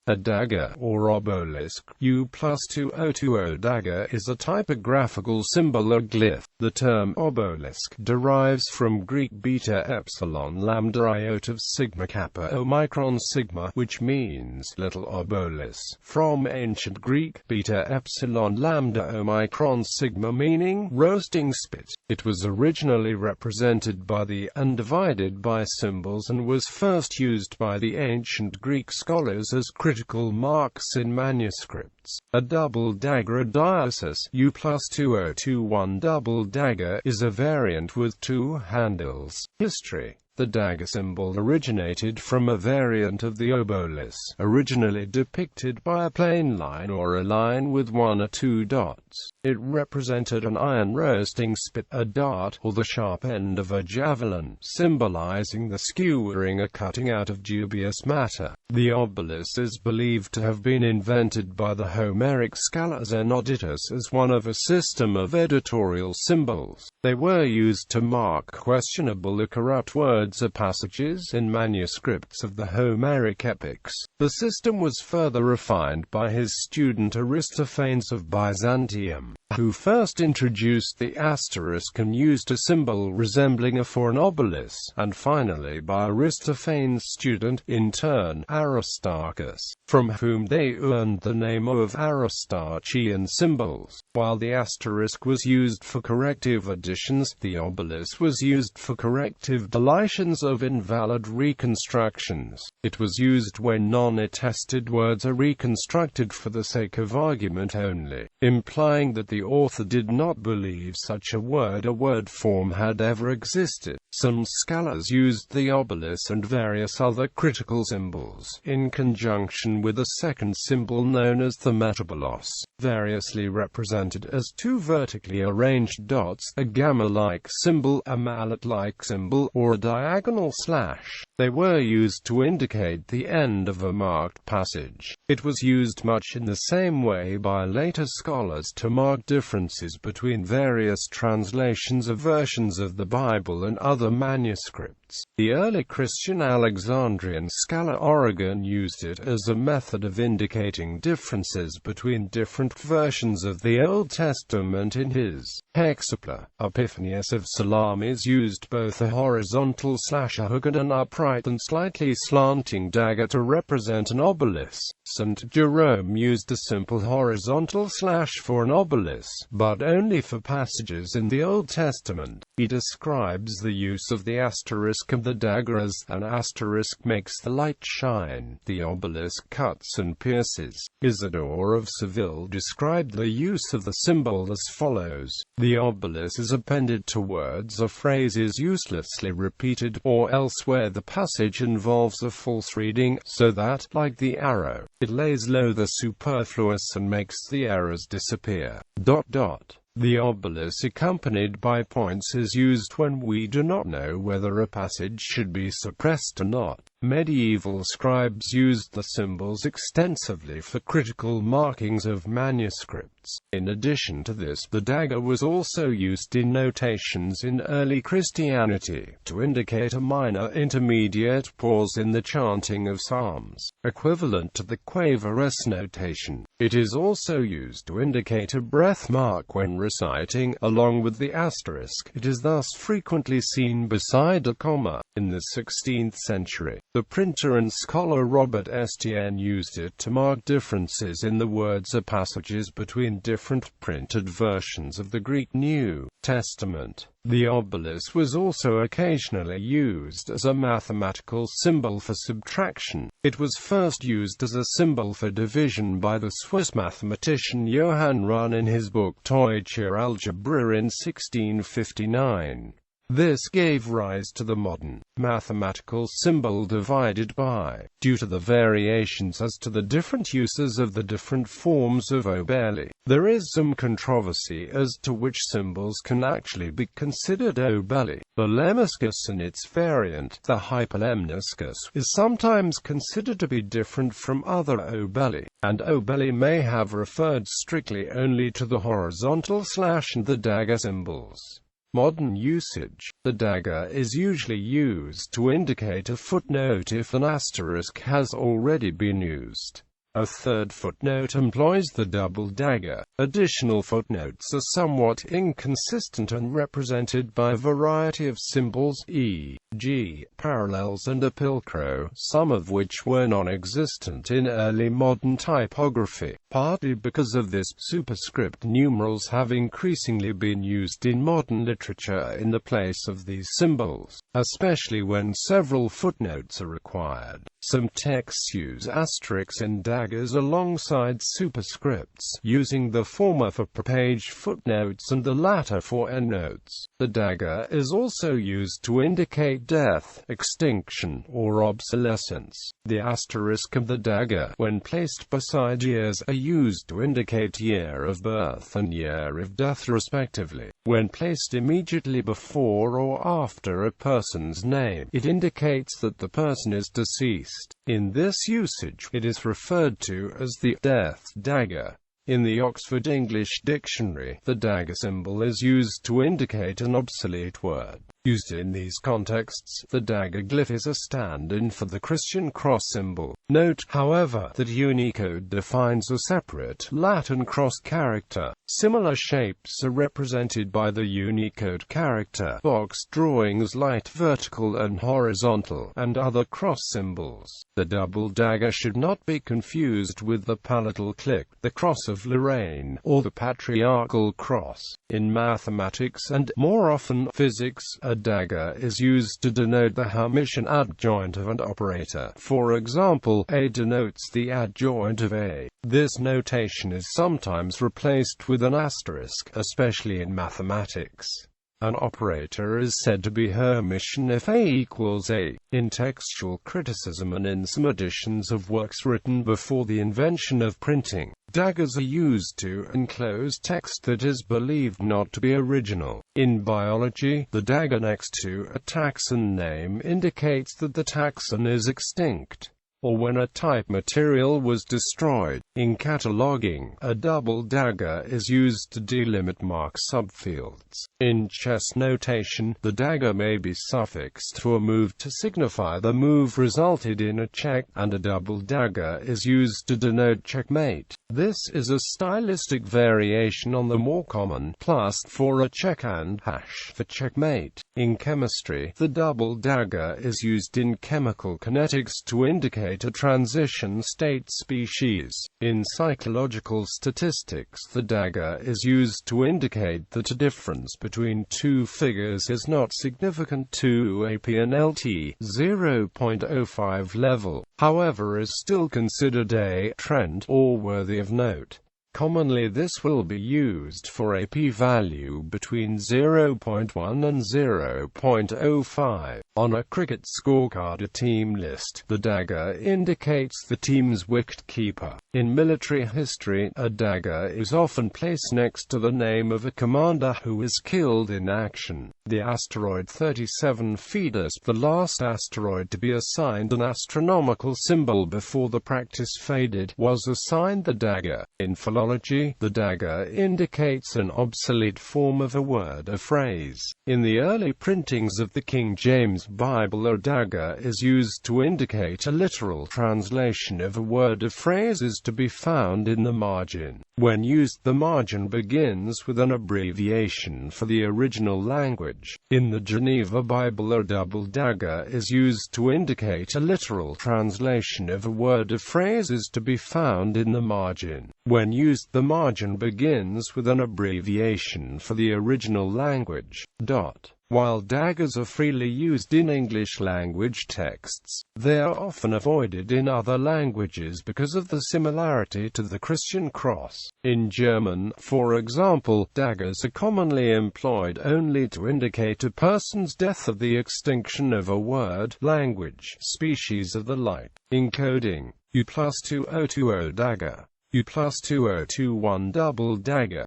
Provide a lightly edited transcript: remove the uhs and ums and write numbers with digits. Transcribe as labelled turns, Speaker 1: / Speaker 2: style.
Speaker 1: A dagger, or obelisk, U+2020 DAGGER, is a typographical symbol or glyph. The term obelisk derives from Greek beta epsilon lambda iota sigma kappa omicron sigma, which means little obelus, from ancient Greek beta epsilon lambda omicron sigma, meaning roasting spit. It was originally represented by the undivided by symbols and was first used by the ancient Greek scholars as critical marks in manuscripts. A double dagger, a diesis, U+2021 double dagger, is a variant with two handles. History. The dagger symbol originated from a variant of the obelus, originally depicted by a plain line or a line with one or two dots. It represented an iron roasting spit, a dart, or the sharp end of a javelin, symbolizing the skewering or cutting out of dubious matter. The obelus is believed to have been invented by the Homeric scholar Xenodotus as one of a system of editorial symbols. They were used to mark questionable or corrupt words or passages in manuscripts of the Homeric epics. The system was further refined by his student Aristophanes of Byzantium, who first introduced the asterisk and used a symbol resembling a for an obelus, and finally by Aristophanes' student, in turn, Aristarchus, from whom they earned the name of Aristarchian symbols. While the asterisk was used for corrective additions, the obelus was used for corrective deletions of invalid reconstructions. It was used when non-attested words are reconstructed for the sake of argument only, implying that the author did not believe such a word or word form had ever existed. Some scholars used the obelus and various other critical symbols in conjunction with a second symbol known as the metabolos, variously represented as two vertically arranged dots, a gamma-like symbol, a mallet-like symbol, or a diagonal slash. They were used to indicate the end of a marked passage. It was used much in the same way by later scholars to mark differences between various translations or versions of the Bible and other manuscripts. The early Christian Alexandrian scholar Origen used it as a method of indicating differences between different versions of the Old Testament in his Hexapla. Epiphanius of Salamis used both a horizontal slash, a hook, and an upright and slightly slanting dagger to represent an obelus. St. Jerome used a simple horizontal slash for an obelus, but only for passages in the Old Testament. He describes the use of the asterisk and the dagger as an asterisk makes the light shine, the obelisk cuts and pierces. Isidore of Seville described the use of the symbol as follows: the obelus is appended to words or phrases uselessly repeated, or else where the passage involves a false reading, so that, like the arrow, it lays low the superfluous and makes the errors disappear. The obelus accompanied by points is used when we do not know whether a passage should be suppressed or not. Medieval scribes used the symbols extensively for critical markings of manuscripts. In addition to this, the dagger was also used in notations in early Christianity, to indicate a minor intermediate pause in the chanting of psalms, equivalent to the quaverous notation. It is also used to indicate a breath mark when reciting, along with the asterisk. It is thus frequently seen beside a comma. In the 16th century, the printer and scholar Robert Estienne used it to mark differences in the words or passages between different printed versions of the Greek New Testament. The obelus was also occasionally used as a mathematical symbol for subtraction. It was first used as a symbol for division by the Swiss mathematician Johann Run in his book Deutsche Algebra in 1659. This gave rise to the modern mathematical symbol divided by, due to the variations as to the different uses of the different forms of obeli. There is some controversy as to which symbols can actually be considered obeli. The lemniscus and its variant, the hyperlemniscus, is sometimes considered to be different from other obeli, and obeli may have referred strictly only to the horizontal slash and the dagger symbols. Modern usage. The dagger is usually used to indicate a footnote if an asterisk has already been used. A third footnote employs the double dagger. Additional footnotes are somewhat inconsistent and represented by a variety of symbols, e.g., parallels and apilcro, some of which were non-existent in early modern typography. Partly because of this, superscript numerals have increasingly been used in modern literature in the place of these symbols, especially when several footnotes are required. Some texts use asterisks and daggers alongside superscripts, using the former for per-page footnotes and the latter for endnotes. The dagger is also used to indicate death, extinction, or obsolescence. The asterisk and the dagger, when placed beside years, are used to indicate year of birth and year of death respectively. When placed immediately before or after a person's name, it indicates that the person is deceased. In this usage, it is referred to as the death dagger. In the Oxford English Dictionary, the dagger symbol is used to indicate an obsolete word. Used in these contexts, the dagger glyph is a stand-in for the Christian cross symbol. Note, however, that Unicode defines a separate Latin cross character. Similar shapes are represented by the Unicode character box drawings like vertical and horizontal, and other cross symbols. The double dagger should not be confused with the palatal click, the cross of Lorraine, or the patriarchal cross. In mathematics and, more often, physics, a dagger is used to denote the Hermitian adjoint of an operator. For example, A denotes the adjoint of A. This notation is sometimes replaced with an asterisk, especially in mathematics. An operator is said to be Hermitian if A equals A. In textual criticism and in some editions of works written before the invention of printing, daggers are used to enclose text that is believed not to be original. In biology, the dagger next to a taxon name indicates that the taxon is extinct, or when a type material was destroyed. In cataloging, a double dagger is used to delimit mark subfields. In chess notation, the dagger may be suffixed to a move to signify the move resulted in a check, and a double dagger is used to denote checkmate. This is a stylistic variation on the more common plus for a check and hash for checkmate. In chemistry, the double dagger is used in chemical kinetics to indicate a transition state species. In psychological statistics, the dagger is used to indicate that a difference between two figures is not significant to a P&LT 0.05 level, however is still considered a trend or worthy of note. Commonly this will be used for a p-value between 0.1 and 0.05. On a cricket scorecard or team list, the dagger indicates the team's wicket-keeper. In military history, a dagger is often placed next to the name of a commander who is killed in action. The asteroid 37 Philology, the last asteroid to be assigned an astronomical symbol before the practice faded, was assigned the dagger. In Philology, the dagger indicates an obsolete form of a word or phrase. In the early printings of the King James Bible, a dagger is used to indicate a literal translation of a word or phrase is to be found in the margin. When used, the margin begins with an abbreviation for the original language. In the Geneva Bible, a double dagger is used to indicate a literal translation of a word or phrase is to be found in the margin. When used, the margin begins with an abbreviation for the original language. While daggers are freely used in English language texts, they are often avoided in other languages because of the similarity to the Christian cross. In German, for example, daggers are commonly employed only to indicate a person's death or the extinction of a word, language, species or the like. Encoding: U+2020 DAGGER, U+2021 DOUBLE DAGGER.